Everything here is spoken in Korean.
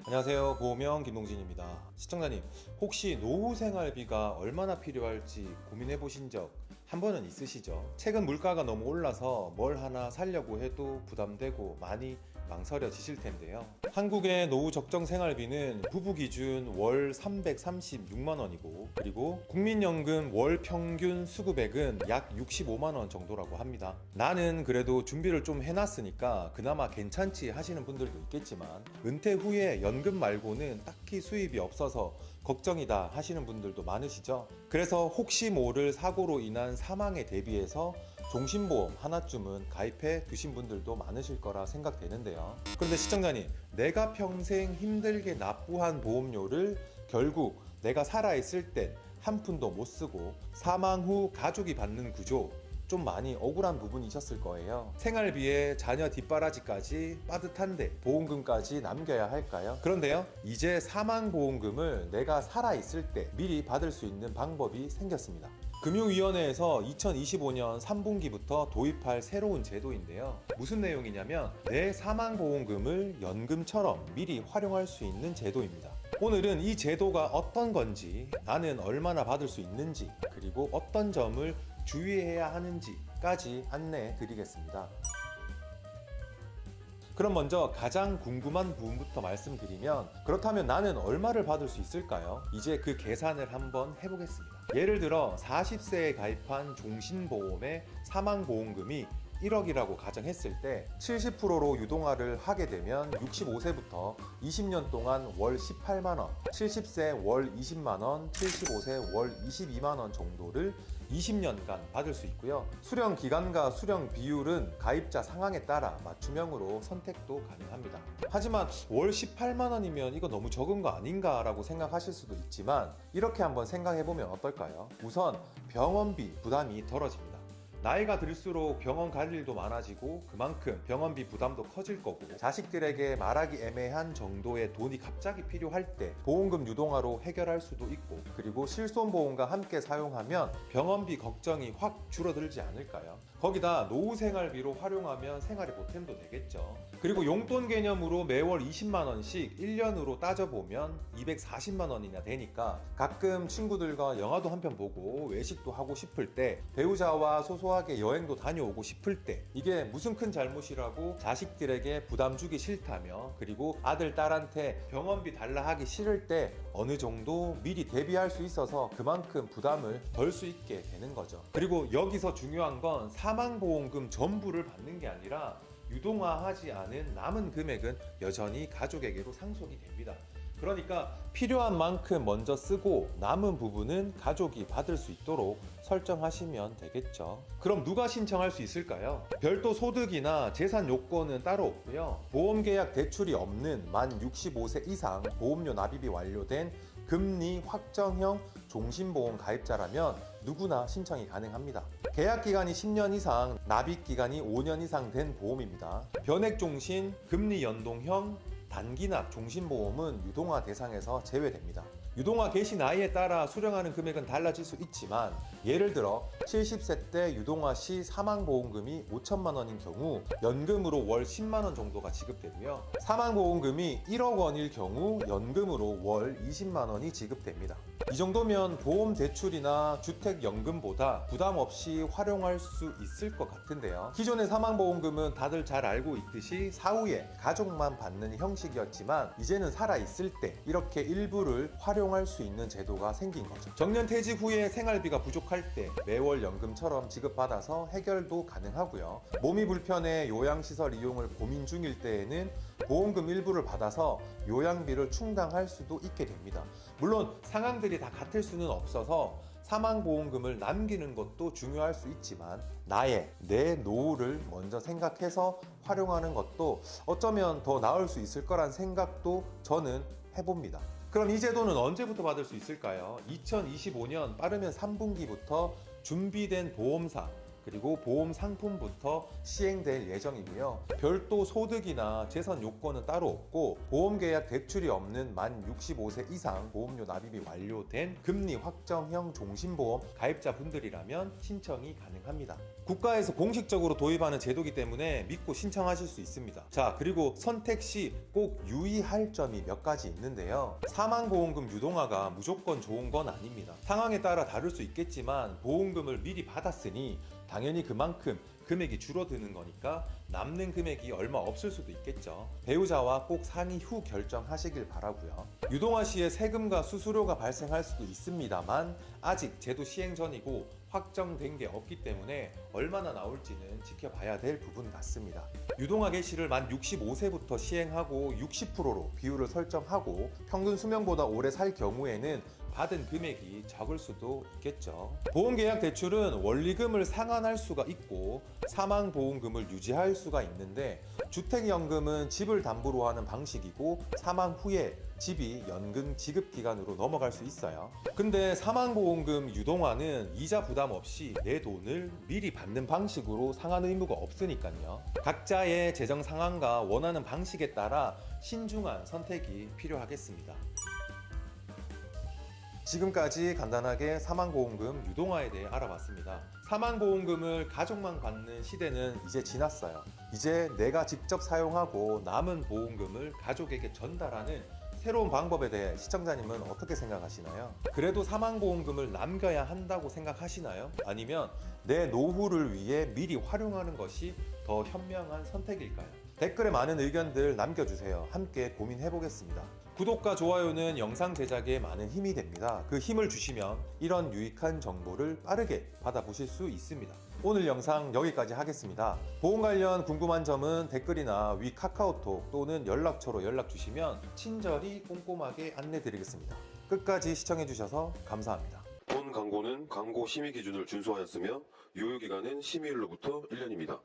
안녕하세요. 보험형 김동진입니다. 시청자님, 혹시 노후 생활비가 얼마나 필요할지 고민해 보신 적 한 번은 있으시죠? 최근 물가가 너무 올라서 뭘 하나 사려고 해도 부담되고 많이 망설여지실 텐데요. 한국의 노후 적정 생활비는 부부 기준 월 336만 원이고, 그리고 국민연금 월 평균 수급액은 약 65만 원 정도라고 합니다. 나는 그래도 준비를 좀 해놨으니까 그나마 괜찮지 하시는 분들도 있겠지만, 은퇴 후에 연금 말고는 딱히 수입이 없어서 걱정이다 하시는 분들도 많으시죠. 그래서 혹시 모를 사고로 인한 사망에 대비해서 종신보험 하나쯤은 가입해 두신 분들도 많으실 거라 생각되는데요. 그런데 시청자님, 내가 평생 힘들게 납부한 보험료를 결국 내가 살아있을 땐 한 푼도 못 쓰고 사망 후 가족이 받는 구조, 좀 많이 억울한 부분이셨을 거예요. 생활비에 자녀 뒷바라지까지 빠듯한데 보험금까지 남겨야 할까요? 그런데요, 이제 사망보험금을 내가 살아있을 때 미리 받을 수 있는 방법이 생겼습니다. 금융위원회에서 2025년 3분기부터 도입할 새로운 제도인데요. 무슨 내용이냐면 내 사망보험금을 연금처럼 미리 활용할 수 있는 제도입니다. 오늘은 이 제도가 어떤 건지, 나는 얼마나 받을 수 있는지, 그리고 어떤 점을 주의해야 하는지까지 안내해 드리겠습니다. 그럼 먼저 가장 궁금한 부분부터 말씀드리면, 그렇다면 나는 얼마를 받을 수 있을까요? 이제 그 계산을 한번 해보겠습니다. 예를 들어 40세에 가입한 종신보험의 사망보험금이 1억이라고 가정했을 때 70%로 유동화를 하게 되면 65세부터 20년 동안 월 18만원, 70세 월 20만원, 75세 월 22만원 정도를 20년간 받을 수 있고요. 수령 기간과 수령 비율은 가입자 상황에 따라 맞춤형으로 선택도 가능합니다. 하지만 월 18만원이면 이거 너무 적은 거 아닌가 라고 생각하실 수도 있지만, 이렇게 한번 생각해보면 어떨까요? 우선 병원비 부담이 덜어집니다. 나이가 들수록 병원 갈 일도 많아지고 그만큼 병원비 부담도 커질 거고, 자식들에게 말하기 애매한 정도의 돈이 갑자기 필요할 때 보험금 유동화로 해결할 수도 있고, 그리고 실손보험과 함께 사용하면 병원비 걱정이 확 줄어들지 않을까요? 거기다 노후생활비로 활용하면 생활의 보탬도 되겠죠. 그리고 용돈 개념으로 매월 20만원씩 1년으로 따져보면 240만원이나 되니까 가끔 친구들과 영화도 한 편 보고 외식도 하고 싶을 때, 배우자와 소소하게 여행도 다녀오고 싶을 때, 이게 무슨 큰 잘못이라고 자식들에게 부담 주기 싫다며, 그리고 아들 딸한테 병원비 달라 하기 싫을 때 어느 정도 미리 대비할 수 있어서 그만큼 부담을 덜 수 있게 되는 거죠. 그리고 여기서 중요한 건 사망보험금 전부를 받는 게 아니라 유동화하지 않은 남은 금액은 여전히 가족에게로 상속이 됩니다. 그러니까 필요한 만큼 먼저 쓰고 남은 부분은 가족이 받을 수 있도록 설정하시면 되겠죠. 그럼 누가 신청할 수 있을까요? 별도 소득이나 재산 요건은 따로 없고요. 보험계약 대출이 없는 만 65세 이상 보험료 납입이 완료된 금리 확정형 종신보험 가입자라면 누구나 신청이 가능합니다. 계약기간이 10년 이상, 납입기간이 5년 이상 된 보험입니다. 변액종신, 금리연동형, 단기납 종신보험은 유동화 대상에서 제외됩니다. 유동화 개시 나이에 따라 수령하는 금액은 달라질 수 있지만, 예를 들어 70세 때 유동화 시 사망보험금이 5천만 원인 경우 연금으로 월 10만 원 정도가 지급되고요. 사망보험금이 1억 원일 경우 연금으로 월 20만 원이 지급됩니다. 이 정도면 보험 대출이나 주택연금보다 부담 없이 활용할 수 있을 것 같은데요. 기존의 사망보험금은 다들 잘 알고 있듯이 사후에 가족만 받는 형식이었지만, 이제는 살아있을 때 이렇게 일부를 활용할 수 있는 제도가 생긴 거죠. 정년퇴직 후에 생활비가 부족할 때 매월 연금처럼 지급받아서 해결도 가능하고요. 몸이 불편해 요양시설 이용을 고민 중일 때에는 보험금 일부를 받아서 요양비를 충당할 수도 있게 됩니다. 물론 상황들이 다 같을 수는 없어서 사망보험금을 남기는 것도 중요할 수 있지만, 내 노후를 먼저 생각해서 활용하는 것도 어쩌면 더 나을 수 있을 거란 생각도 저는 해봅니다. 그럼 이 제도는 언제부터 받을 수 있을까요? 2025년 빠르면 3분기부터 준비된 보험사, 그리고 보험 상품부터 시행될 예정이고요. 별도 소득이나 재산 요건은 따로 없고 보험계약 대출이 없는 만 65세 이상 보험료 납입이 완료된 금리 확정형 종신보험 가입자분들이라면 신청이 가능합니다. 국가에서 공식적으로 도입하는 제도이기 때문에 믿고 신청하실 수 있습니다. 자, 그리고 선택 시 꼭 유의할 점이 몇 가지 있는데요. 사망보험금 유동화가 무조건 좋은 건 아닙니다. 상황에 따라 다를 수 있겠지만 보험금을 미리 받았으니 당연히 그만큼 금액이 줄어드는 거니까 남는 금액이 얼마 없을 수도 있겠죠. 배우자와 꼭 상의 후 결정하시길 바라고요. 유동화 시에 세금과 수수료가 발생할 수도 있습니다만 아직 제도 시행 전이고 확정된 게 없기 때문에 얼마나 나올지는 지켜봐야 될 부분 같습니다. 유동화 개시를 만 65세부터 시행하고 60%로 비율을 설정하고 평균 수명보다 오래 살 경우에는 받은 금액이 적을 수도 있겠죠. 보험계약 대출은 원리금을 상환할 수가 있고 사망보험금을 유지할 수가 있는데 주택연금은 집을 담보로 하는 방식이고 사망 후에 집이 연금 지급 기간으로 넘어갈 수 있어요. 근데 사망보험금 유동화는 이자 부담 없이 내 돈을 미리 받는 방식으로 상환 의무가 없으니까요. 각자의 재정 상황과 원하는 방식에 따라 신중한 선택이 필요하겠습니다. 지금까지 간단하게 사망보험금 유동화에 대해 알아봤습니다. 사망보험금을 가족만 받는 시대는 이제 지났어요. 이제 내가 직접 사용하고 남은 보험금을 가족에게 전달하는 새로운 방법에 대해 시청자님은 어떻게 생각하시나요? 그래도 사망보험금을 남겨야 한다고 생각하시나요? 아니면 내 노후를 위해 미리 활용하는 것이 더 현명한 선택일까요? 댓글에 많은 의견들 남겨주세요. 함께 고민해보겠습니다. 구독과 좋아요는 영상 제작에 많은 힘이 됩니다. 그 힘을 주시면 이런 유익한 정보를 빠르게 받아보실 수 있습니다. 오늘 영상 여기까지 하겠습니다. 보험 관련 궁금한 점은 댓글이나 위 카카오톡 또는 연락처로 연락 주시면 친절히 꼼꼼하게 안내드리겠습니다. 끝까지 시청해주셔서 감사합니다. 본 광고는 광고 심의 기준을 준수하였으며 유효기간은 심의일로부터 1년입니다.